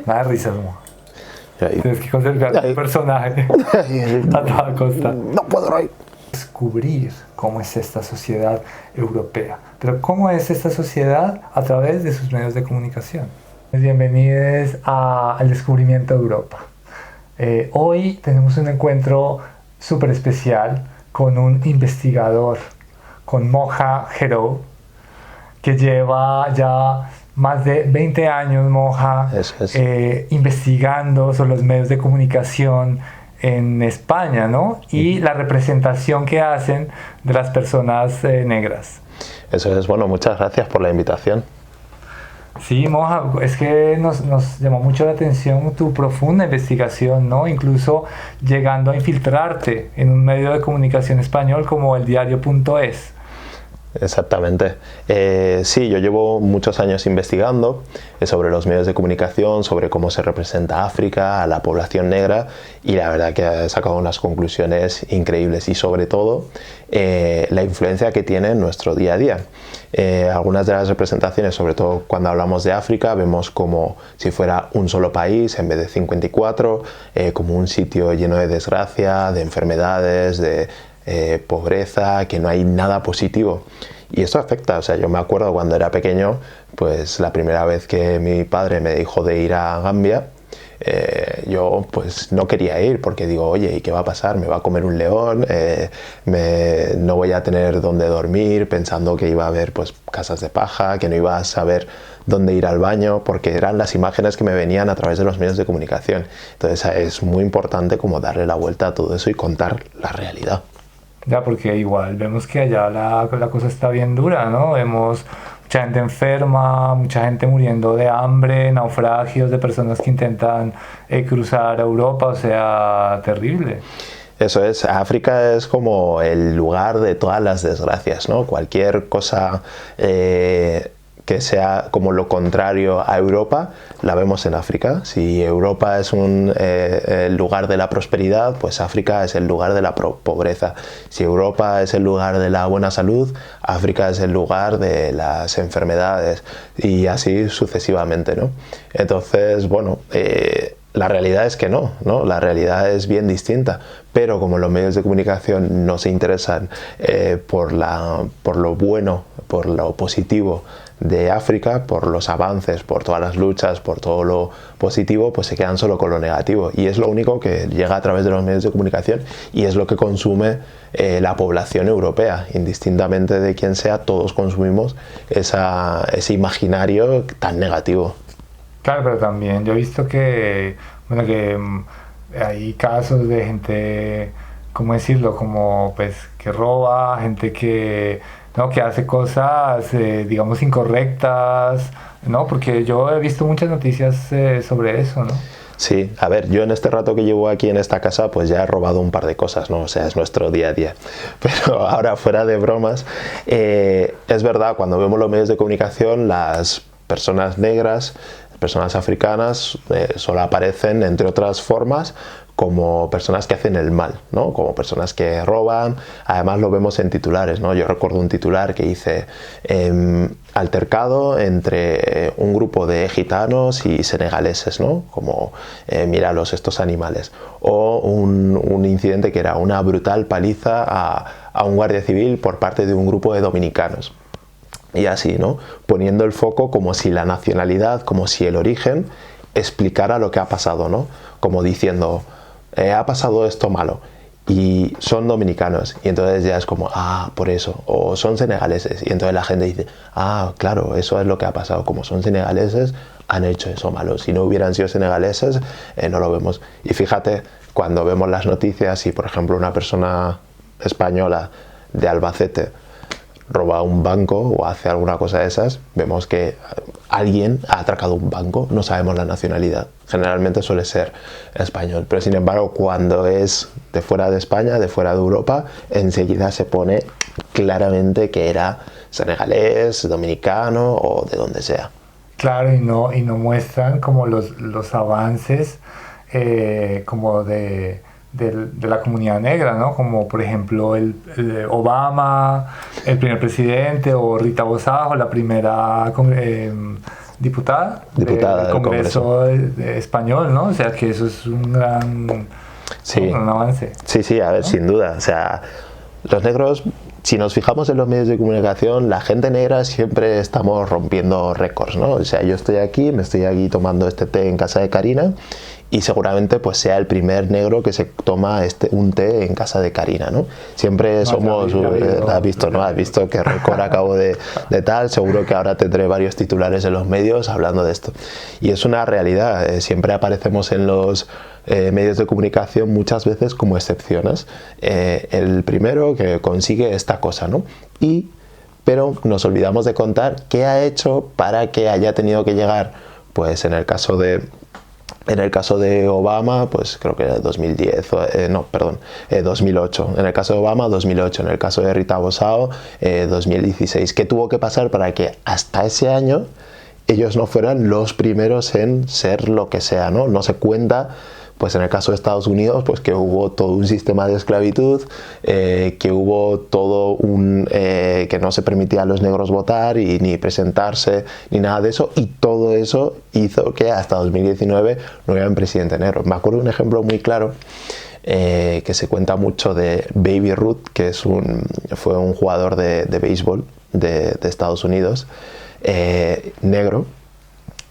Nada de risas, Moja. Ahí. Tienes que conservar tu personaje a toda costa. No puedo reír. Descubrir cómo es esta sociedad europea. Pero cómo es esta sociedad a través de sus medios de comunicación. Bienvenidos al descubrimiento de Europa. Hoy tenemos un encuentro súper especial con un investigador, con Moja Herou, que lleva ya más de 20 años, Moja, investigando sobre los medios de comunicación en España, ¿no? Y la representación que hacen de las personas negras. Eso es, bueno, muchas gracias por la invitación. Sí, Moja, es que nos llamó mucho la atención tu profunda investigación, ¿no? Incluso llegando a infiltrarte en un medio de comunicación español como el diario.es. Exactamente. Sí, yo llevo muchos años investigando sobre los medios de comunicación, sobre cómo se representa África, a la población negra, y la verdad que he sacado unas conclusiones increíbles y sobre todo la influencia que tiene en nuestro día a día. Algunas de las representaciones, sobre todo cuando hablamos de África, vemos como si fuera un solo país en vez de 54, como un sitio lleno de desgracia, de enfermedades, de pobreza, que no hay nada positivo. Y esto afecta, o sea, yo me acuerdo cuando era pequeño, pues la primera vez que mi padre me dijo de ir a Gambia, yo pues no quería ir porque digo, oye, ¿y qué va a pasar? ¿Me va a comer un león? No voy a tener dónde dormir, pensando que iba a haber pues casas de paja, que no iba a saber dónde ir al baño, porque eran las imágenes que me venían a través de los medios de comunicación. Entonces es muy importante como darle la vuelta a todo eso y contar la realidad. Ya, porque igual vemos que allá la cosa está bien dura, ¿no? Vemos mucha gente enferma, mucha gente muriendo de hambre, naufragios de personas que intentan cruzar Europa, o sea, terrible. Eso es, África es como el lugar de todas las desgracias, ¿no? Cualquier cosa que sea como lo contrario a Europa, la vemos en África. Si Europa es el lugar de la prosperidad, pues África es el lugar de la pobreza. Si Europa es el lugar de la buena salud, África es el lugar de las enfermedades y así sucesivamente, ¿no? Entonces, bueno, la realidad es que no, la realidad es bien distinta, pero como los medios de comunicación no se interesan por lo bueno, por lo positivo de África, por los avances, por todas las luchas, por todo lo positivo, pues se quedan solo con lo negativo, y es lo único que llega a través de los medios de comunicación y es lo que consume la población europea, indistintamente de quién sea. Todos consumimos ese imaginario tan negativo. Claro, pero también yo he visto que, bueno, que hay casos de gente, ¿cómo decirlo? Como pues que roba, gente que, ¿no? Que hace cosas, digamos, incorrectas, ¿no? Porque yo he visto muchas noticias sobre eso, ¿no? Sí, a ver, yo en este rato que llevo aquí en esta casa pues ya he robado un par de cosas, ¿no? O sea, es nuestro día a día. Pero ahora, fuera de bromas, es verdad, cuando vemos los medios de comunicación, las personas negras, personas africanas, solo aparecen, entre otras formas, como personas que hacen el mal, ¿no? Como personas que roban. Además lo vemos en titulares, ¿no? Yo recuerdo un titular que dice altercado entre un grupo de gitanos y senegaleses, ¿no? Como míralos estos animales. O un incidente que era una brutal paliza a un guardia civil por parte de un grupo de dominicanos. Y así, ¿no? Poniendo el foco como si la nacionalidad, como si el origen explicara lo que ha pasado, ¿no? Como diciendo, ha pasado esto malo y son dominicanos, y entonces ya es como, por eso, o son senegaleses, y entonces la gente dice, claro, eso es lo que ha pasado, como son senegaleses, han hecho eso malo. Si no hubieran sido senegaleses, no lo vemos. Y fíjate, cuando vemos las noticias, si por ejemplo una persona española de Albacete roba un banco o hace alguna cosa de esas, vemos que alguien ha atracado un banco, no sabemos la nacionalidad, generalmente suele ser español, pero sin embargo cuando es de fuera de España, de fuera de Europa, enseguida se pone claramente que era senegalés, dominicano o de donde sea. Claro, y no muestran como los avances como de la comunidad negra, ¿no? Como por ejemplo el Obama, el primer presidente, o Rita Bossajo, la primera diputada Diputada del Congreso español, ¿no? O sea que eso es un gran un avance. Sí, a ver, ¿no? Sin duda. O sea, los negros, si nos fijamos en los medios de comunicación, la gente negra siempre estamos rompiendo récords, ¿no? O sea, yo estoy aquí, me estoy aquí tomando este té en casa de Karina y seguramente pues sea el primer negro que se toma un té en casa de Karina, ¿no? Siempre somos, has visto qué récord acabo de tal, seguro que ahora tendré varios titulares en los medios hablando de esto. Y es una realidad, siempre aparecemos en los medios de comunicación muchas veces como excepciones. El primero que consigue esta cosa, ¿no? Pero nos olvidamos de contar qué ha hecho para que haya tenido que llegar, pues en el caso de Obama, pues creo que era 2010, 2008. En el caso de Obama, 2008. En el caso de Rita Bosao, 2016. ¿Qué tuvo que pasar para que hasta ese año ellos no fueran los primeros en ser lo que sea, ¿no? No se cuenta, pues en el caso de Estados Unidos, pues que hubo todo un sistema de esclavitud, que hubo todo que no se permitía a los negros votar y ni presentarse ni nada de eso, y todo eso hizo que hasta 2019 no hubiera un presidente negro. Me acuerdo de un ejemplo muy claro que se cuenta mucho de Baby Ruth, que fue un jugador de béisbol de Estados Unidos, negro,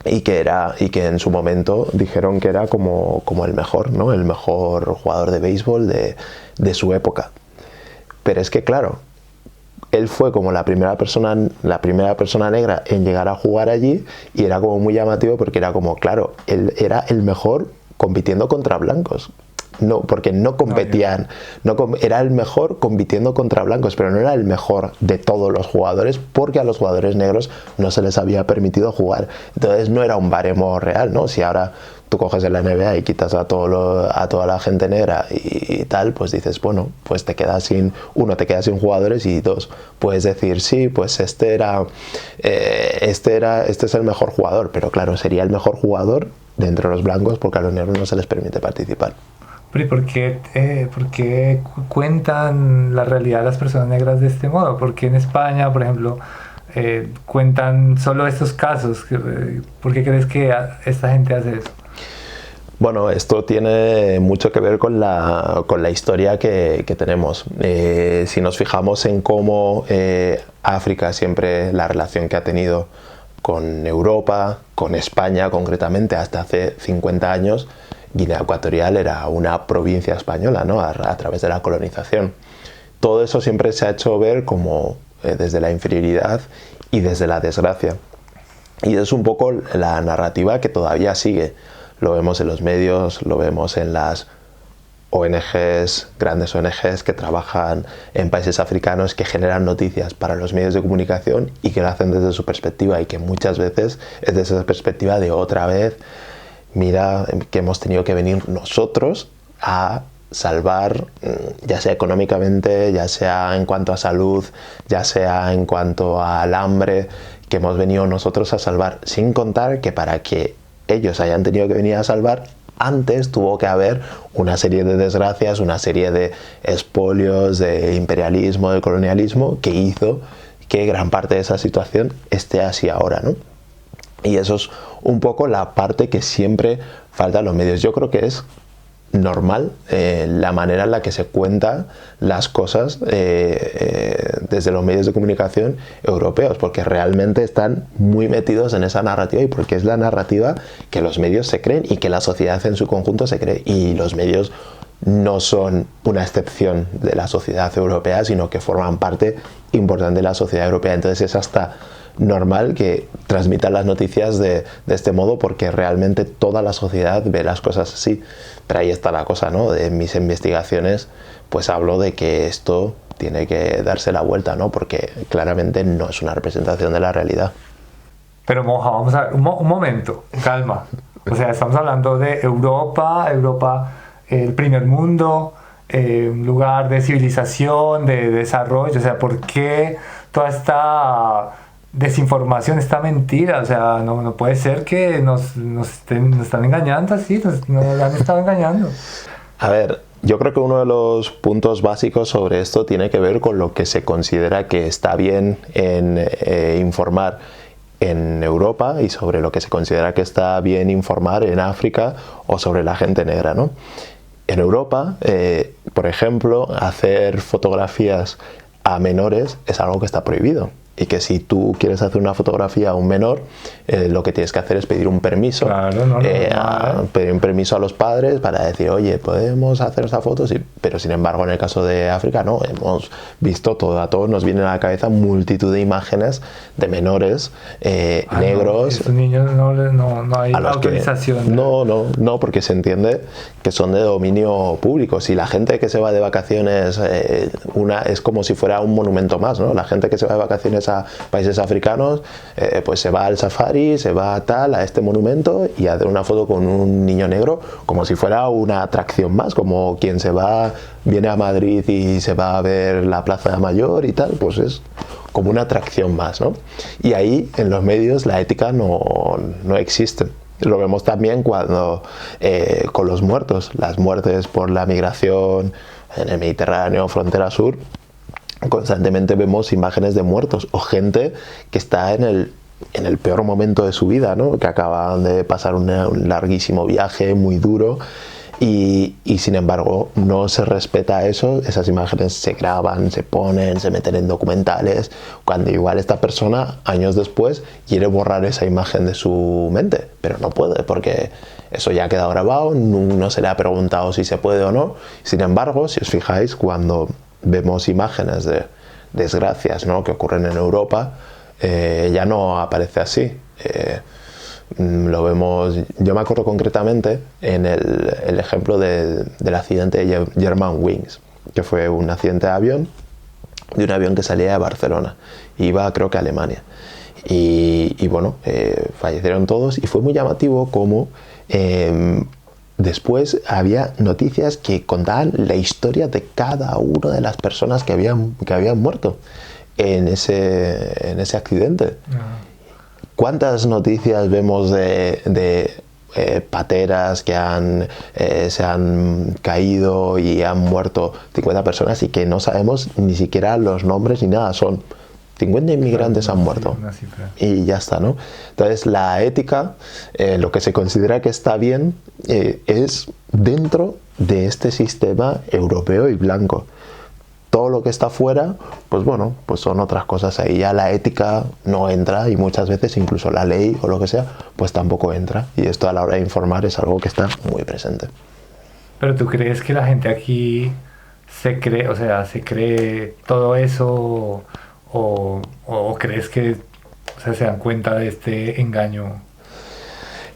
y que en su momento dijeron que era como el mejor, ¿no? El mejor jugador de béisbol de su época. Pero es que claro, él fue como la primera persona negra en llegar a jugar allí, y era como muy llamativo porque era como, claro, él era el mejor compitiendo contra blancos. No, porque no competían, era el mejor compitiendo contra blancos, pero no era el mejor de todos los jugadores, porque a los jugadores negros no se les había permitido jugar. Entonces no era un baremo real, ¿no? Si ahora tú coges en la NBA y quitas a toda la gente negra y tal, pues dices, bueno, pues te quedas sin jugadores, y dos, puedes decir, sí, pues este es el mejor jugador, pero claro, sería el mejor jugador de entre los blancos porque a los negros no se les permite participar. ¿Y por qué cuentan la realidad de las personas negras de este modo? ¿Por qué en España, por ejemplo, cuentan solo estos casos? ¿Por qué crees que esta gente hace eso? Bueno, esto tiene mucho que ver con la historia que tenemos. Si nos fijamos en cómo África siempre, la relación que ha tenido con Europa, con España concretamente, hasta hace 50 años, Guinea Ecuatorial era una provincia española, ¿no? A través de la colonización. Todo eso siempre se ha hecho ver como desde la inferioridad y desde la desgracia. Y es un poco la narrativa que todavía sigue. Lo vemos en los medios, lo vemos en las ONGs, grandes ONGs que trabajan en países africanos, que generan noticias para los medios de comunicación y que lo hacen desde su perspectiva, y que muchas veces es desde esa perspectiva de otra vez, mira que hemos tenido que venir nosotros a salvar, ya sea económicamente, ya sea en cuanto a salud, ya sea en cuanto al hambre, que hemos venido nosotros a salvar, sin contar que para que ellos hayan tenido que venir a salvar, antes tuvo que haber una serie de desgracias, una serie de expolios, de imperialismo, de colonialismo, que hizo que gran parte de esa situación esté así ahora, ¿no? Y eso es un poco la parte que siempre falta en los medios. Yo creo que es normal la manera en la que se cuentan las cosas desde los medios de comunicación europeos, porque realmente están muy metidos en esa narrativa, y porque es la narrativa que los medios se creen y que la sociedad en su conjunto se cree. Y los medios no son una excepción de la sociedad europea, sino que forman parte importante de la sociedad europea. Entonces es hasta normal que transmitan las noticias de este modo, porque realmente toda la sociedad ve las cosas así. Pero ahí está la cosa, ¿no? En mis investigaciones pues hablo de que esto tiene que darse la vuelta, ¿no? Porque claramente no es una representación de la realidad. Pero Moja, vamos a ver, un momento, calma. O sea, estamos hablando de Europa, el primer mundo, un lugar de civilización, de desarrollo. O sea, ¿por qué toda esta desinformación, esta mentira? O sea, no puede ser que nos están engañando así, nos han estado engañando. A ver, yo creo que uno de los puntos básicos sobre esto tiene que ver con lo que se considera que está bien en informar. en Europa y sobre lo que se considera que está bien informar en África o sobre la gente negra, ¿no? En Europa, por ejemplo, hacer fotografías a menores es algo que está prohibido. Y que si tú quieres hacer una fotografía a un menor, lo que tienes que hacer es pedir un permiso. Claro, Pedir un permiso a los padres para decir, oye, podemos hacer esta foto, sí. Pero sin embargo, en el caso de África, no. Hemos visto todo, a todos nos viene a la cabeza multitud de imágenes de menores negros. Estos niños no hay autorización. No, porque se entiende que son de dominio público. Si la gente que se va de vacaciones, es como si fuera un monumento más, ¿no? La gente que se va de vacaciones a países africanos, pues se va al safari, se va a este monumento y a hacer una foto con un niño negro como si fuera una atracción más, como quien viene a Madrid y se va a ver la Plaza Mayor y tal, pues es como una atracción más, ¿no? Y ahí en los medios la ética no existe. Lo vemos también cuando con los muertos, las muertes por la migración en el Mediterráneo, frontera sur. Constantemente vemos imágenes de muertos o gente que está en el peor momento de su vida, ¿no? Que acaban de pasar un larguísimo viaje muy duro y sin embargo no se respeta eso. Esas imágenes se graban, se ponen, se meten en documentales, cuando igual esta persona años después quiere borrar esa imagen de su mente, pero no puede porque eso ya ha quedado grabado, no se le ha preguntado si se puede o no. Sin embargo, si os fijáis, cuando vemos imágenes de desgracias, ¿no?, que ocurren en Europa, ya no aparece así. Lo vemos, yo me acuerdo concretamente en el ejemplo del accidente de Germanwings, que fue un accidente de un avión que salía de Barcelona, iba creo que a Alemania. Y bueno, fallecieron todos y fue muy llamativo como después había noticias que contaban la historia de cada una de las personas que habían muerto en ese accidente. ¿Cuántas noticias vemos de pateras que se han caído y han muerto 50 personas y que no sabemos ni siquiera los nombres ni nada? Son 50 inmigrantes han muerto y ya está, ¿no? Entonces la ética, lo que se considera que está bien, es dentro de este sistema europeo y blanco. Todo lo que está fuera, pues bueno, pues son otras cosas. Ahí ya la ética no entra y muchas veces incluso la ley o lo que sea, pues tampoco entra. Y esto a la hora de informar es algo que está muy presente. ¿Pero tú crees que la gente aquí se cree todo eso o crees que se dan cuenta de este engaño?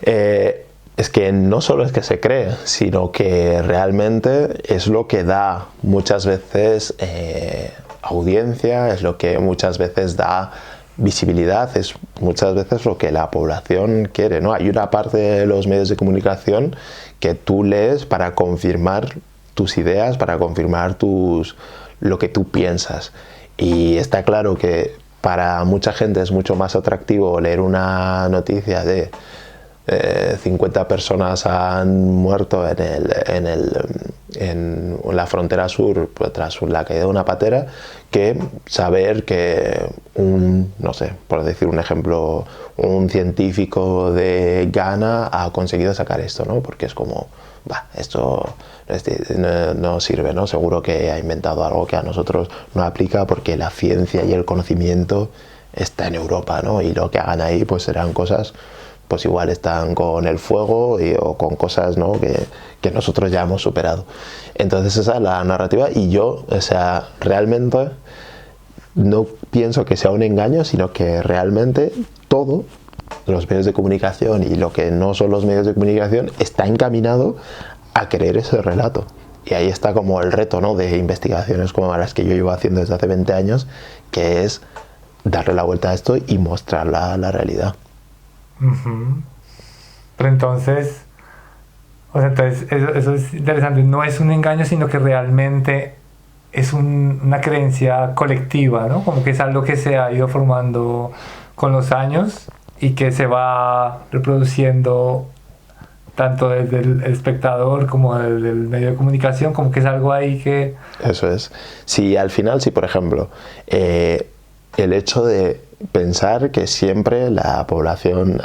Es que no solo es que se cree, sino que realmente es lo que da muchas veces audiencia, es lo que muchas veces da visibilidad, es muchas veces lo que la población quiere, ¿no? Hay una parte de los medios de comunicación que tú lees para confirmar tus ideas, para confirmar lo que tú piensas. Y está claro que para mucha gente es mucho más atractivo leer una noticia de 50 personas han muerto en la frontera sur tras la caída de una patera, que saber que no sé, por decir un ejemplo, un científico de Ghana ha conseguido sacar esto, ¿no? Porque es como, esto no sirve, ¿no? Seguro que ha inventado algo que a nosotros no aplica porque la ciencia y el conocimiento está en Europa, ¿no? Y lo que hagan ahí pues serán cosas, pues igual están con el fuego o con cosas, ¿no?, que nosotros ya hemos superado. Entonces esa es la narrativa y yo, realmente no pienso que sea un engaño, sino que realmente todo, los medios de comunicación y lo que no son los medios de comunicación, está encaminado a creer ese relato. Y ahí está como el reto, ¿no?, de investigaciones como las que yo llevo haciendo desde hace 20 años, que es darle la vuelta a esto y mostrar la realidad. Uh-huh. Pero entonces, eso es interesante, no es un engaño, sino que realmente es una creencia colectiva, ¿no? Como que es algo que se ha ido formando con los años y que se va reproduciendo tanto desde el espectador como desde el medio de comunicación, como que es algo ahí que... Eso es. Si al final, por ejemplo, el hecho de pensar que siempre a la población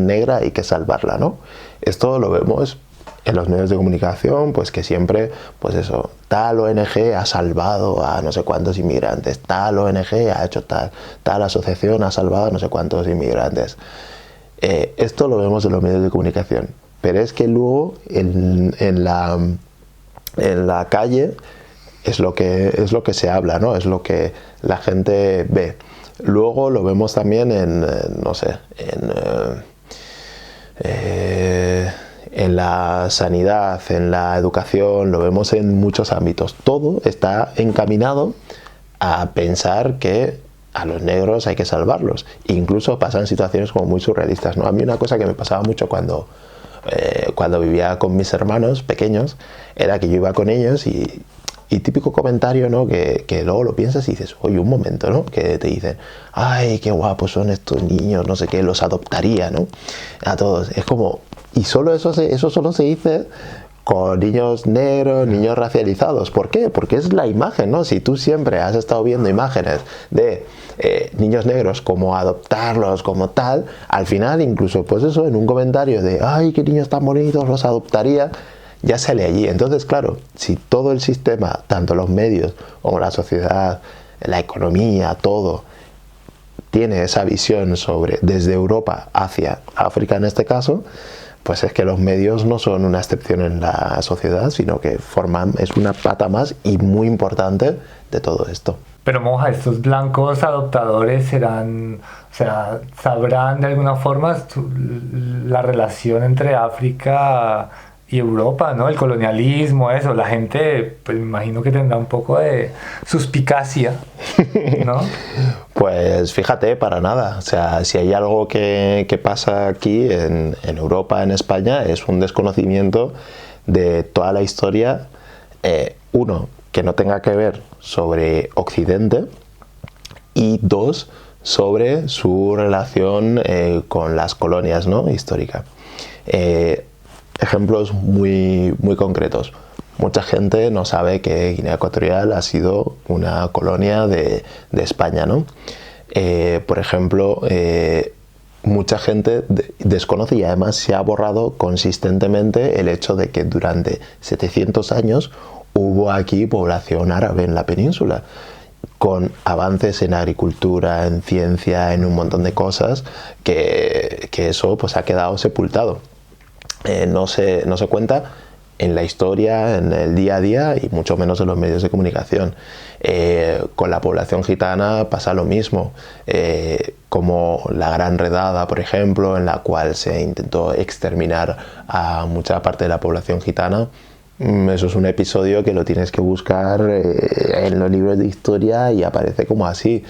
negra hay que salvarla, ¿no? Esto lo vemos en los medios de comunicación, pues que siempre, pues eso, tal ONG ha salvado a no sé cuántos inmigrantes, tal ONG ha hecho tal asociación ha salvado a no sé cuántos inmigrantes. Esto lo vemos en los medios de comunicación, pero es que luego en la calle es lo que se habla, ¿no? Es lo que la gente ve. Luego lo vemos también en la sanidad, en la educación, lo vemos en muchos ámbitos. Todo está encaminado a pensar que a los negros hay que salvarlos. Incluso pasan situaciones como muy surrealistas, ¿no? A mí una cosa que me pasaba mucho cuando vivía con mis hermanos pequeños era que yo iba con ellos y típico comentario, ¿no? Que luego lo piensas y dices, oye, un momento, ¿no? Que te dicen, ay, qué guapos son estos niños, no sé qué, los adoptaría, ¿no? A todos. Es como, y solo eso solo se dice con niños negros, niños racializados. ¿Por qué? Porque es la imagen, ¿no? Si tú siempre has estado viendo imágenes de niños negros, como adoptarlos, como tal, al final incluso, pues eso, en un comentario de, ay, qué niños tan bonitos, los adoptaría, ya sale allí. Entonces, claro, si todo el sistema, tanto los medios como la sociedad, la economía, todo, tiene esa visión desde Europa hacia África en este caso, pues es que los medios no son una excepción en la sociedad, sino que es una pata más y muy importante de todo esto. Pero Moja, estos blancos adoptadores sabrán de alguna forma la relación entre África y Europa, ¿no? El colonialismo, eso, la gente, pues me imagino que tendrá un poco de suspicacia, ¿no? Pues fíjate, para nada. O sea, si hay algo que pasa aquí en Europa, en España, es un desconocimiento de toda la historia, uno, que no tenga que ver sobre Occidente, y dos, sobre su relación con las colonias, ¿no? Histórica. Ejemplos muy, muy concretos. Mucha gente no sabe que Guinea Ecuatorial ha sido una colonia de España, ¿no? Por ejemplo, mucha gente desconoce y además se ha borrado consistentemente el hecho de que durante 700 años hubo aquí población árabe en la península, con avances en agricultura, en ciencia, en un montón de cosas, que eso pues ha quedado sepultado. No se cuenta en la historia, en el día a día y mucho menos en los medios de comunicación. Con la población gitana pasa lo mismo, como la Gran Redada, por ejemplo, en la cual se intentó exterminar a mucha parte de la población gitana. Eso es un episodio que lo tienes que buscar en los libros de historia y aparece como así.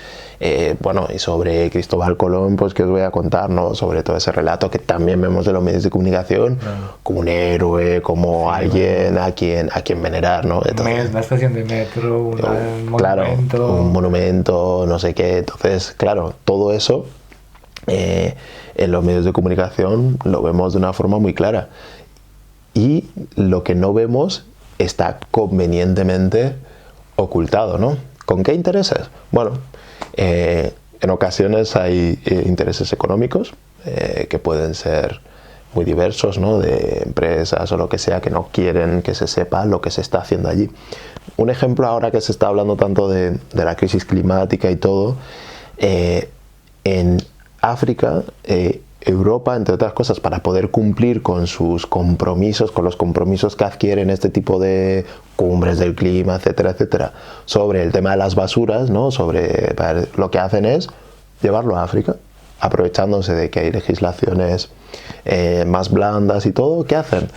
Bueno, y sobre Cristóbal Colón, pues que os voy a contar, ¿no? Sobre todo ese relato que también vemos en los medios de comunicación, como un héroe, como alguien a quien venerar, ¿no? Entonces, una estación de metro, un monumento. Claro, un monumento, no sé qué. Entonces, claro, todo eso en los medios de comunicación lo vemos de una forma muy clara. Y lo que no vemos está convenientemente ocultado, ¿no? ¿Con qué intereses? Bueno, en ocasiones hay intereses económicos que pueden ser muy diversos, ¿no? De empresas o lo que sea que no quieren que se sepa lo que se está haciendo allí. Un ejemplo ahora que se está hablando tanto de la crisis climática y todo, en África, Europa, entre otras cosas, para poder cumplir con sus compromisos, con los compromisos que adquieren este tipo de cumbres del clima, etcétera, etcétera, sobre el tema de las basuras, ¿no? Lo que hacen es llevarlo a África, aprovechándose de que hay legislaciones más blandas y todo. ¿Qué hacen?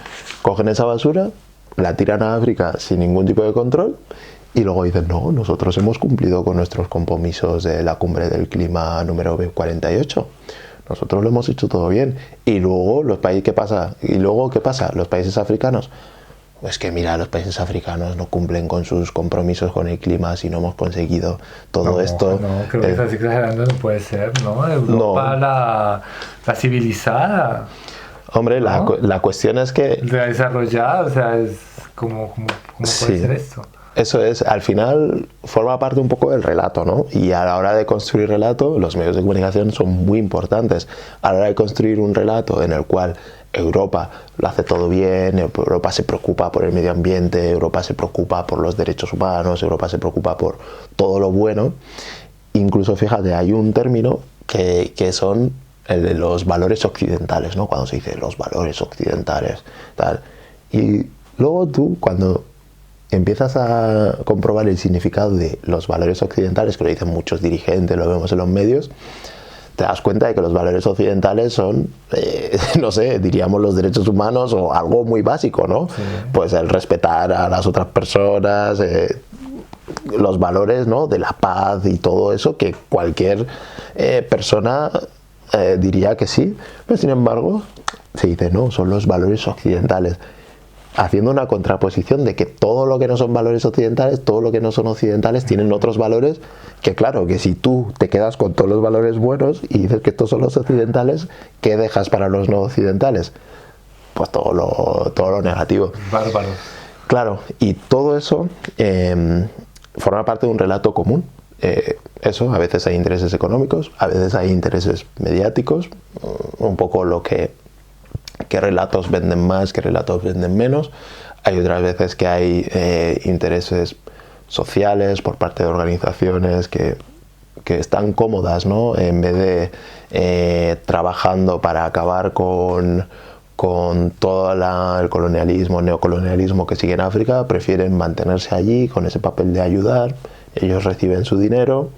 Cogen esa basura, la tiran a África sin ningún tipo de control y luego dicen, no, nosotros hemos cumplido con nuestros compromisos de la cumbre del clima número 48. Nosotros lo hemos hecho todo bien. Y luego, ¿qué pasa? Los países africanos. Pues que mira, los países africanos no cumplen con sus compromisos con el clima si no hemos conseguido todo esto. No, creo que estás exagerando, no puede ser, ¿no? Europa, la civilizada. Hombre, ¿no? la cuestión es que... La desarrollada, o sea, es como puede ser esto. Eso es, al final forma parte un poco del relato, ¿no? Y a la hora de construir relato, los medios de comunicación son muy importantes. A la hora de construir un relato en el cual Europa lo hace todo bien, Europa se preocupa por el medio ambiente, Europa se preocupa por los derechos humanos, Europa se preocupa por todo lo bueno. Incluso, fíjate, hay un término que son el de los valores occidentales, ¿no? Cuando se dice los valores occidentales, tal. Y luego tú, cuando empiezas a comprobar el significado de los valores occidentales, que lo dicen muchos dirigentes, lo vemos en los medios, te das cuenta de que los valores occidentales son, no sé, diríamos los derechos humanos o algo muy básico, ¿no? Sí. Pues el respetar a las otras personas, los valores, ¿no? De la paz y todo eso, que cualquier persona diría que sí, pero sin embargo se dice, no, son los valores occidentales, haciendo una contraposición de que todo lo que no son valores occidentales, todo lo que no son occidentales tienen otros valores que, claro, que si tú te quedas con todos los valores buenos y dices que estos son los occidentales, ¿qué dejas para los no occidentales? Pues todo lo negativo. Bárbaro. Claro, y todo eso forma parte de un relato común. Eso, a veces hay intereses económicos, a veces hay intereses mediáticos, un poco lo que qué relatos venden más, qué relatos venden menos. Hay otras veces que hay intereses sociales por parte de organizaciones que están cómodas, ¿no? En vez de trabajando para acabar con todo el colonialismo, neocolonialismo que sigue en África, prefieren mantenerse allí con ese papel de ayudar. Ellos reciben su dinero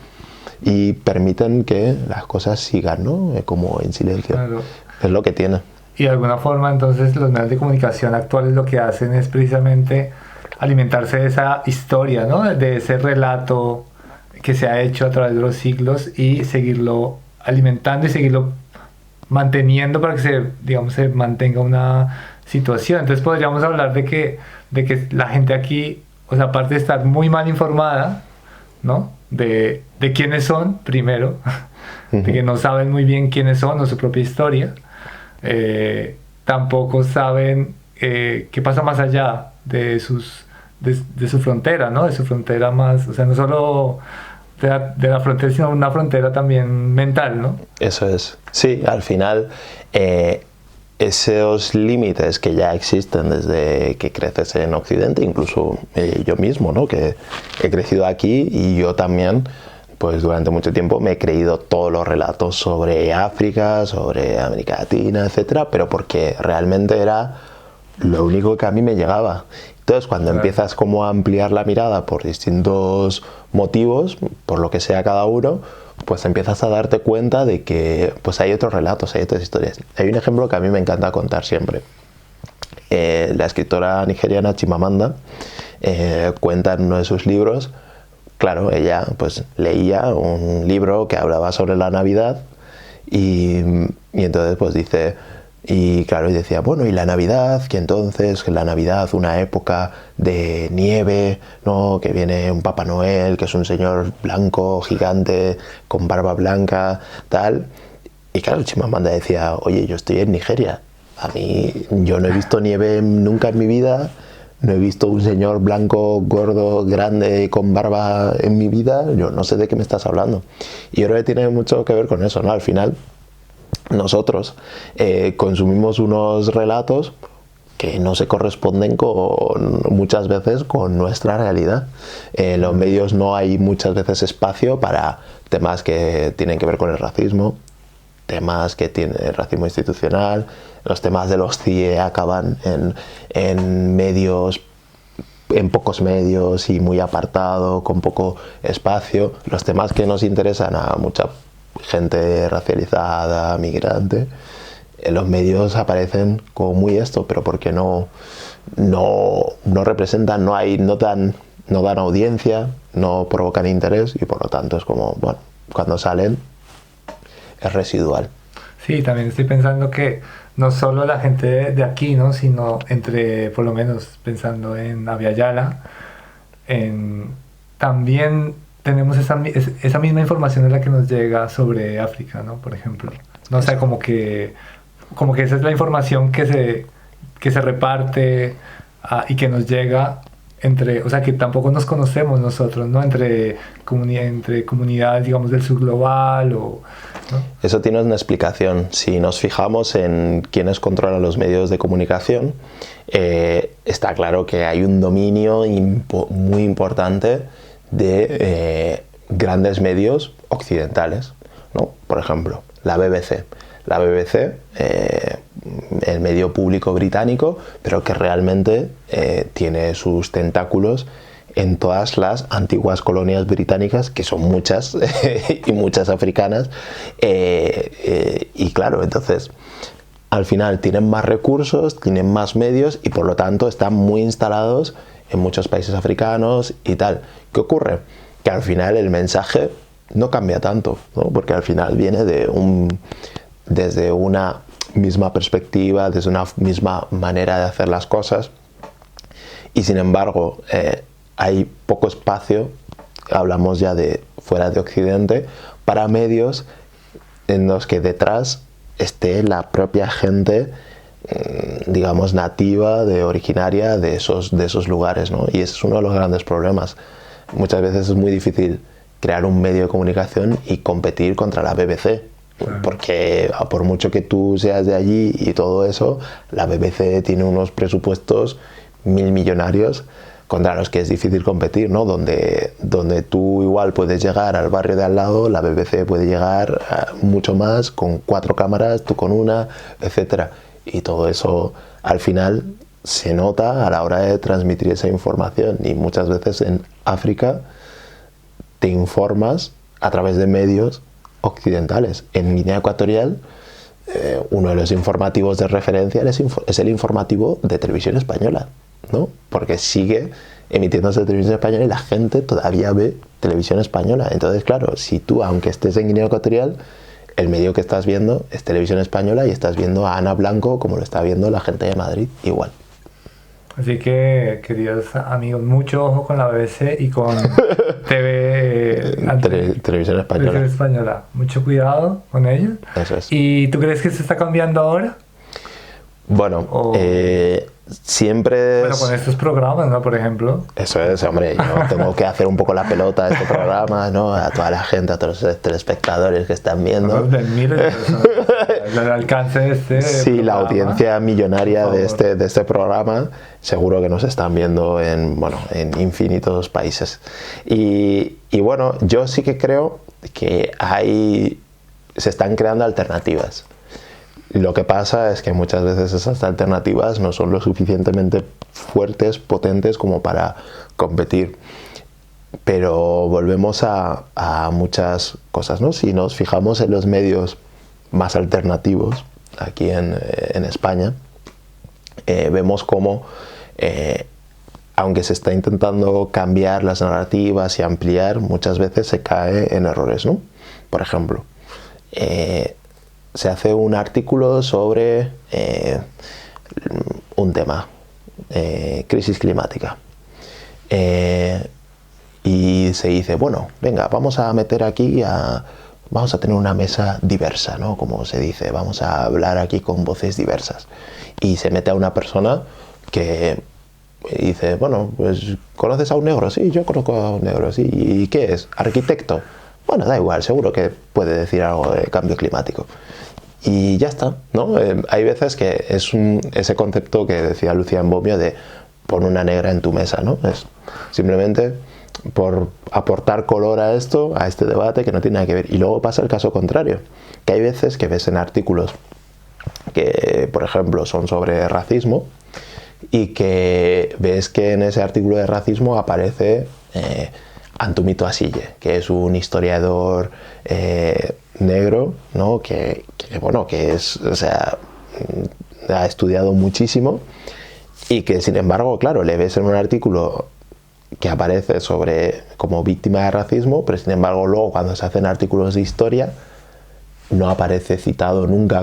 y permiten que las cosas sigan, ¿no? Como en silencio. Claro. Es lo que tiene. Y de alguna forma, entonces, los medios de comunicación actuales lo que hacen es precisamente alimentarse de esa historia, ¿no? De ese relato que se ha hecho a través de los siglos y seguirlo alimentando y seguirlo manteniendo para que se mantenga una situación. Entonces podríamos hablar de que la gente aquí, o sea, aparte de estar muy mal informada, ¿no? De quiénes son, primero, de que no saben muy bien quiénes son o su propia historia. Tampoco saben qué pasa más allá de su frontera, ¿no? De su frontera más, o sea, no solo de la frontera, sino una frontera también mental, ¿no? Eso es. Sí, al final esos límites que ya existen desde que creces en Occidente, incluso yo mismo, ¿no? Que he crecido aquí y yo también, pues durante mucho tiempo me he creído todos los relatos sobre África, sobre América Latina, etcétera, pero porque realmente era lo único que a mí me llegaba. Entonces, cuando empiezas como a ampliar la mirada por distintos motivos, por lo que sea cada uno, pues empiezas a darte cuenta de que pues hay otros relatos, hay otras historias. Hay un ejemplo que a mí me encanta contar siempre. La escritora nigeriana Chimamanda cuenta en uno de sus libros. Claro, ella pues leía un libro que hablaba sobre la Navidad y entonces pues dice, y claro, y decía, bueno, y la Navidad, que entonces la Navidad, una época de nieve, ¿no? Que viene un Papá Noel, que es un señor blanco, gigante, con barba blanca, tal. Y claro, Chimamanda decía, oye, yo estoy en Nigeria, yo no he visto nieve nunca en mi vida. No he visto un señor blanco, gordo, grande, con barba en mi vida. Yo no sé de qué me estás hablando. Y yo creo que tiene mucho que ver con eso, ¿no? Al final, nosotros consumimos unos relatos que no se corresponden muchas veces con nuestra realidad. En los medios no hay muchas veces espacio para temas que tienen que ver con el racismo, temas que tienen el racismo institucional. Los temas de los CIE acaban en medios, en pocos medios y muy apartado, con poco espacio. Los temas que nos interesan a mucha gente racializada, migrante, en los medios aparecen como muy esto, pero porque no representan, no dan audiencia, no provocan interés y por lo tanto es como, bueno, cuando salen es residual. Sí, también estoy pensando que no solo la gente de aquí, ¿no? Sino por lo menos pensando en Abya también tenemos esa misma información de la que nos llega sobre África, ¿no? Por ejemplo. No, o sea, como que esa es la información que se reparte y que nos llega o sea, que tampoco nos conocemos nosotros, ¿no? Entre comunidades, digamos, del sur global o... ¿no? Eso tiene una explicación. Si nos fijamos en quiénes controlan los medios de comunicación, está claro que hay un dominio muy importante de grandes medios occidentales, ¿no? Por ejemplo, la BBC. La BBC, el medio público británico, pero que realmente tiene sus tentáculos en todas las antiguas colonias británicas, que son muchas, y muchas africanas, y claro, entonces, al final tienen más recursos, tienen más medios, y por lo tanto están muy instalados en muchos países africanos y tal. ¿Qué ocurre? Que al final el mensaje no cambia tanto, ¿no? Porque al final viene desde una misma perspectiva, desde una misma manera de hacer las cosas, y sin embargo hay poco espacio, hablamos ya de fuera de Occidente, para medios en los que detrás esté la propia gente, digamos, nativa, originaria de esos lugares, ¿no? Y ese es uno de los grandes problemas. Muchas veces es muy difícil crear un medio de comunicación y competir contra la BBC. Porque por mucho que tú seas de allí y todo eso, la BBC tiene unos presupuestos millonarios contra los que es difícil competir, ¿no? Donde tú igual puedes llegar al barrio de al lado, la BBC puede llegar mucho más, con 4 cámaras, tú con una, etcétera. Y todo eso al final se nota a la hora de transmitir esa información, y muchas veces en África te informas a través de medios occidentales. En Guinea Ecuatorial, uno de los informativos de referencia es el informativo de Televisión Española, ¿no? Porque sigue emitiéndose de Televisión Española y la gente todavía ve Televisión Española. Entonces, claro, si tú, aunque estés en Guinea Ecuatorial, el medio que estás viendo es Televisión Española y estás viendo a Ana Blanco como lo está viendo la gente de Madrid, igual. Así que, queridos amigos, mucho ojo con la BBC y con Televisión Española. Televisión Española. Mucho cuidado con ellos. Eso es. ¿Y tú crees que se está cambiando ahora? Bueno, siempre... Bueno, con estos programas, ¿no? Por ejemplo. Eso es, hombre, yo tengo que hacer un poco la pelota a este programa, ¿no? A toda la gente, a todos los telespectadores que están viendo. El alcance de este sí, programa. La audiencia millonaria de este programa, seguro que nos están viendo en infinitos países. Y bueno, yo sí que creo que se están creando alternativas. Lo que pasa es que muchas veces esas alternativas no son lo suficientemente fuertes, potentes como para competir. Pero volvemos a muchas cosas, ¿no? Si nos fijamos en los medios más alternativos aquí en España, vemos cómo, aunque se está intentando cambiar las narrativas y ampliar, muchas veces se cae en errores, ¿no? Por ejemplo, se hace un artículo sobre un tema, crisis climática, y se dice, bueno, venga, vamos a meter aquí vamos a tener una mesa diversa, ¿no? Como se dice, vamos a hablar aquí con voces diversas. Y se mete a una persona que dice, bueno, pues ¿conoces a un negro? Sí, yo conozco a un negro, sí. ¿Y qué es? ¿Arquitecto? Bueno, da igual, seguro que puede decir algo de cambio climático. Y ya está, ¿no? Hay veces que es ese concepto que decía Lucía Mbomio de pon una negra en tu mesa, ¿no? Es simplemente por aportar color a este debate que no tiene nada que ver. Y luego pasa el caso contrario, que hay veces que ves en artículos que, por ejemplo, son sobre racismo, y que ves que en ese artículo de racismo aparece Antumito Asille, que es un historiador negro, ¿no? que es, o sea, ha estudiado muchísimo, y que sin embargo, claro, le ves en un artículo que aparece como víctima de racismo, pero sin embargo luego cuando se hacen artículos de historia no aparece citado nunca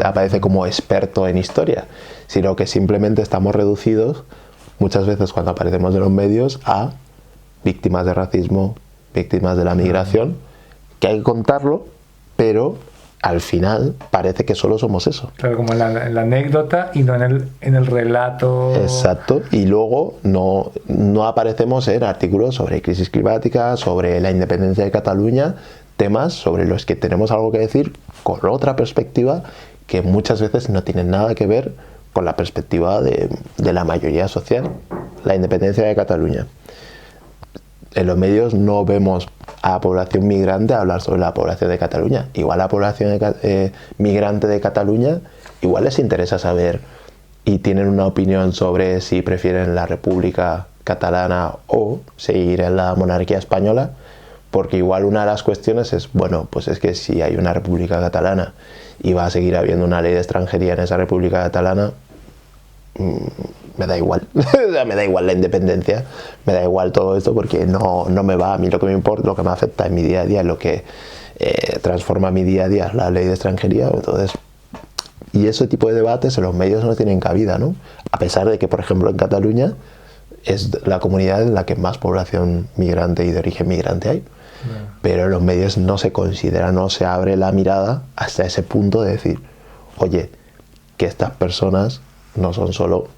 aparece como experto en historia, sino que simplemente estamos reducidos muchas veces cuando aparecemos en los medios a víctimas de racismo, víctimas de la migración, que hay que contarlo, pero al final parece que solo somos eso. Claro, como en la anécdota y no en el relato. Exacto, y luego no aparecemos en artículos sobre crisis climática, sobre la independencia de Cataluña, temas sobre los que tenemos algo que decir con otra perspectiva que muchas veces no tienen nada que ver con la perspectiva de la mayoría social, la independencia de Cataluña. En los medios no vemos a la población migrante hablar sobre la población de Cataluña. Igual la población migrante de Cataluña, igual les interesa saber y tienen una opinión sobre si prefieren la República Catalana o seguir en la monarquía española, porque igual una de las cuestiones es, bueno, pues es que si hay una República Catalana y va a seguir habiendo una ley de extranjería en esa República Catalana, me da igual, me da igual la independencia, me da igual todo esto porque no me va, a mí lo que me importa, lo que me afecta en mi día a día, lo que transforma mi día a día es la ley de extranjería. Entonces, y ese tipo de debates en los medios no tienen cabida, ¿no? A pesar de que, por ejemplo, en Cataluña es la comunidad en la que más población migrante y de origen migrante hay, pero en los medios no se considera, no se abre la mirada hasta ese punto de decir, oye, que estas personas no son solo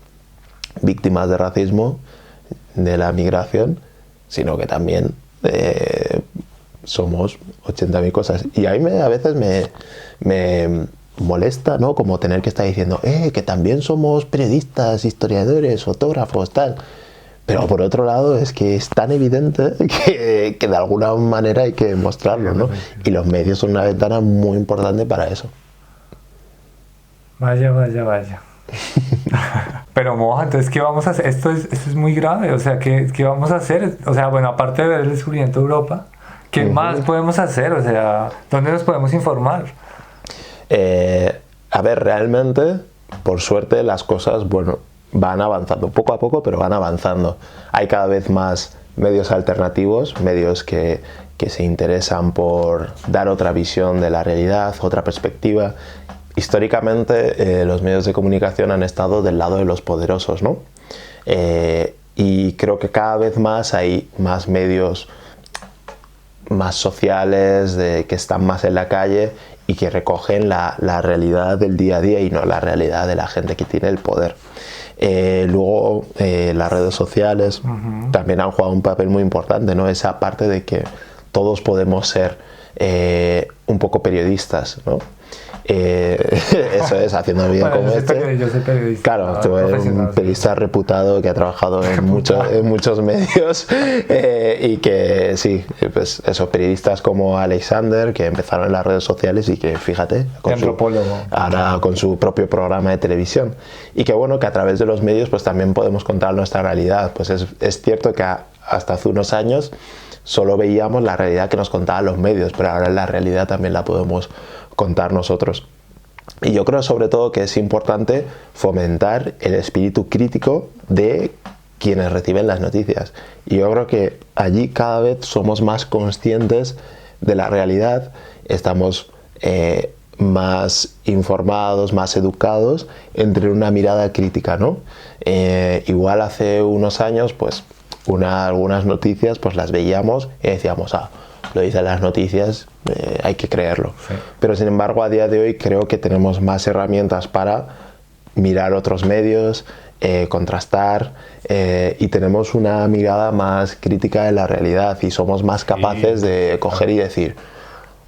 víctimas de racismo, de la migración, sino que también somos 80.000 cosas. Y a mí a veces me molesta, ¿no? Como tener que estar diciendo, que también somos periodistas, historiadores, fotógrafos, tal. Pero por otro lado es que es tan evidente que de alguna manera hay que mostrarlo, ¿no? Y los medios son una ventana muy importante para eso. Vaya. Pero Moja, entonces, ¿qué vamos a hacer? Esto es muy grave, o sea, ¿qué vamos a hacer? O sea, bueno, aparte de ver el descubrimiento de Europa, ¿qué más podemos hacer? O sea, ¿dónde nos podemos informar? A ver, realmente, por suerte, las cosas, bueno, van avanzando, poco a poco, pero van avanzando. Hay cada vez más medios alternativos, medios que se interesan por dar otra visión de la realidad, otra perspectiva. Históricamente los medios de comunicación han estado del lado de los poderosos, ¿no? Y creo que cada vez más hay más medios más sociales, que están más en la calle y que recogen la realidad del día a día y no la realidad de la gente que tiene el poder. Luego las redes sociales también han jugado un papel muy importante, ¿no? Esa parte de que todos podemos ser un poco periodistas, ¿no? Eso es, haciendo bien como este. Yo soy periodista. Claro, tú eres un periodista reputado que ha trabajado en muchos medios y que sí, pues esos periodistas como Alexander que empezaron en las redes sociales y que fíjate, ahora con su propio programa de televisión y que bueno, que a través de los medios pues también podemos contar nuestra realidad. Pues es cierto que hasta hace unos años solo veíamos la realidad que nos contaban los medios, pero ahora la realidad también la podemos contar nosotros. Y yo creo sobre todo que es importante fomentar el espíritu crítico de quienes reciben las noticias. Y yo creo que allí cada vez somos más conscientes de la realidad, estamos más informados, más educados entre una mirada crítica, ¿no? Igual hace unos años, pues algunas noticias pues las veíamos y decíamos, lo dicen las noticias, hay que creerlo. Sí. Pero sin embargo a día de hoy creo que tenemos más herramientas para mirar otros medios, contrastar y tenemos una mirada más crítica de la realidad y somos más capaces de coger y decir,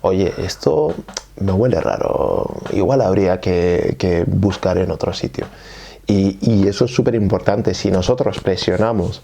oye, esto me huele raro, igual habría que buscar en otro sitio. Y eso es súper importante. Si nosotros presionamos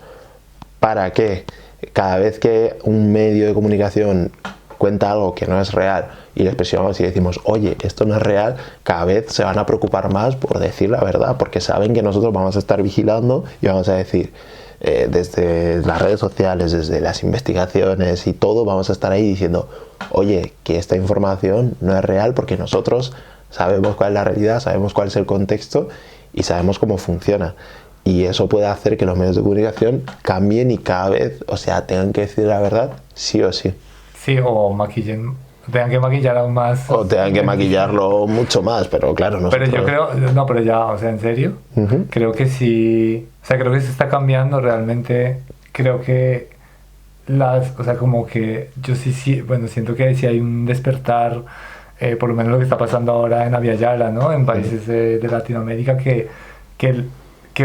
para que cada vez que un medio de comunicación cuenta algo que no es real y les presionamos y decimos, oye, esto no es real, cada vez se van a preocupar más por decir la verdad, porque saben que nosotros vamos a estar vigilando y vamos a decir, desde las redes sociales, desde las investigaciones y todo, vamos a estar ahí diciendo, oye, que esta información no es real porque nosotros sabemos cuál es la realidad, sabemos cuál es el contexto y sabemos cómo funciona. Y eso puede hacer que los medios de comunicación cambien y cada vez, o sea, tengan que decir la verdad sí o sí. Sí, o tengan que maquillar aún más. O tengan que maquillarlo mucho más, pero claro, nosotros... Pero yo creo, no, pero ya, o sea, en serio, creo que sí, o sea, creo que se está cambiando realmente, creo que o sea, como que yo sí, bueno, siento que sí hay un despertar por lo menos lo que está pasando ahora en Aviala, ¿no? En países de Latinoamérica, que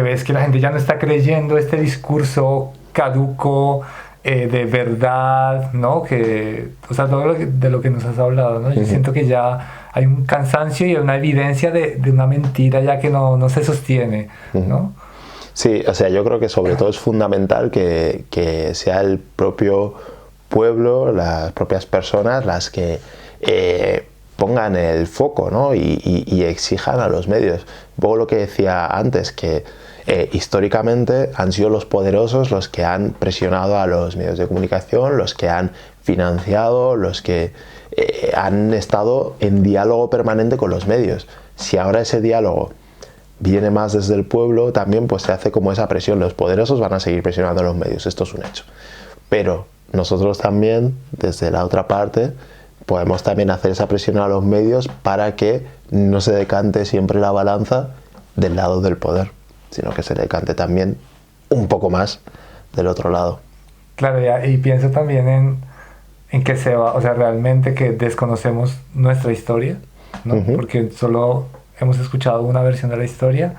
ves que la gente ya no está creyendo este discurso caduco de verdad, ¿no? O sea, todo de lo que nos has hablado, ¿no? Yo siento que ya hay un cansancio y una evidencia de una mentira ya que no se sostiene, ¿no? Sí, o sea, yo creo que sobre todo es fundamental que sea el propio pueblo, las propias personas las que pongan el foco, ¿no? y exijan a los medios. Un poco lo que decía antes, que históricamente han sido los poderosos los que han presionado a los medios de comunicación, los que han financiado, los que han estado en diálogo permanente con los medios. Si ahora ese diálogo viene más desde el pueblo, también pues se hace como esa presión. Los poderosos van a seguir presionando a los medios, esto es un hecho. Pero nosotros también, desde la otra parte, podemos también hacer esa presión a los medios para que no se decante siempre la balanza del lado del poder, sino que se decante también un poco más del otro lado. Claro, y pienso también en que o sea, realmente que desconocemos nuestra historia, ¿no? Porque solo hemos escuchado una versión de la historia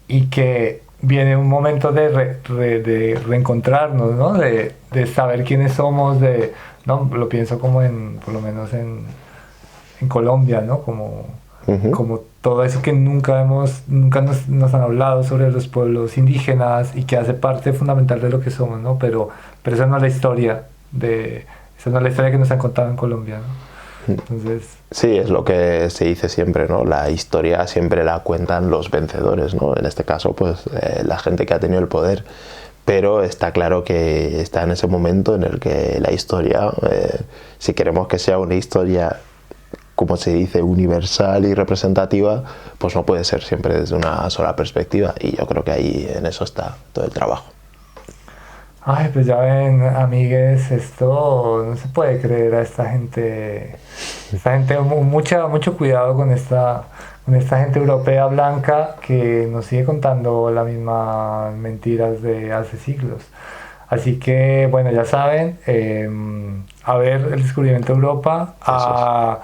y que viene un momento de reencontrarnos, ¿no? De saber quiénes somos, ¿no? Lo pienso como por lo menos en Colombia, ¿no? Como todo eso que nunca nos han hablado sobre los pueblos indígenas y que hace parte fundamental de lo que somos, ¿no? Pero esa no es la historia esa no es la historia que nos han contado en Colombia, ¿no? Entonces... Sí, es lo que se dice siempre, ¿no? La historia siempre la cuentan los vencedores, ¿no? En este caso, pues la gente que ha tenido el poder. Pero está claro que está en ese momento en el que la historia, si queremos que sea una historia, como se dice, universal y representativa, pues no puede ser siempre desde una sola perspectiva. Y yo creo que ahí en eso está todo el trabajo. Ay, pues ya ven, amigues, esto no se puede creer a esta gente. Esta gente, mucho cuidado con esta gente europea blanca que nos sigue contando las mismas mentiras de hace siglos. Así que, bueno, ya saben, a ver el descubrimiento de Europa, a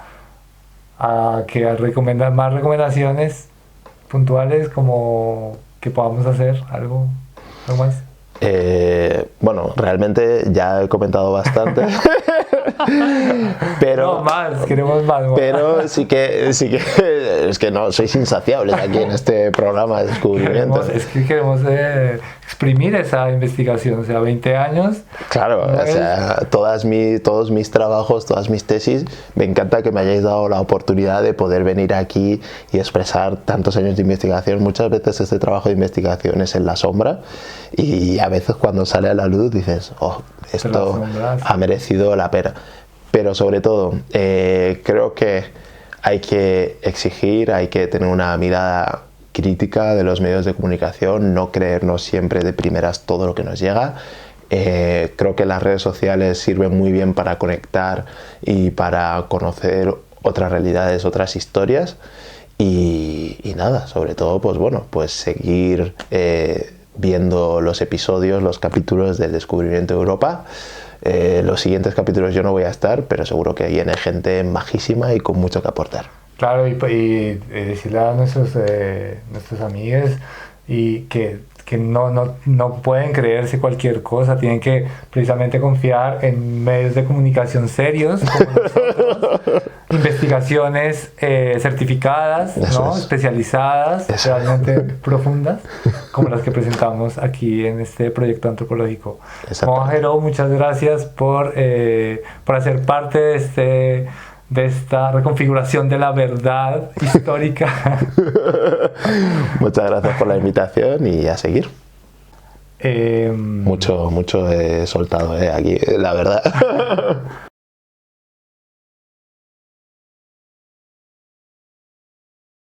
recomendar más recomendaciones puntuales, como que podamos hacer algo más. Bueno, realmente ya he comentado bastante. Pero, no, más, queremos más. Pero sí que es que no sois insaciables aquí en este programa de descubrimiento. Queremos exprimir esa investigación, o sea, 20 años. Claro, o sea, todos mis trabajos, todas mis tesis, me encanta que me hayáis dado la oportunidad de poder venir aquí y expresar tantos años de investigación. Muchas veces este trabajo de investigación es en la sombra y a veces cuando sale a la luz dices, oh, esto ha merecido la pena. Pero sobre todo, creo que hay que exigir, hay que tener una mirada crítica de los medios de comunicación, no creernos siempre de primeras todo lo que nos llega. Creo que las redes sociales sirven muy bien para conectar y para conocer otras realidades, otras historias. Y nada, sobre todo, pues bueno, pues seguir viendo los episodios, los capítulos del Descubrimiento de Europa. Los siguientes capítulos yo no voy a estar, pero seguro que viene gente majísima y con mucho que aportar. Claro, y decirle a nuestros amigos y que no pueden creerse cualquier cosa, tienen que precisamente confiar en medios de comunicación serios como nosotros, investigaciones certificadas, ¿no? Especializadas, realmente profundas, como las que presentamos aquí en este proyecto antropológico. Monjero, muchas gracias por hacer parte de esta reconfiguración de la verdad histórica. Muchas gracias por la invitación y a seguir. Mucho he soltado aquí, la verdad.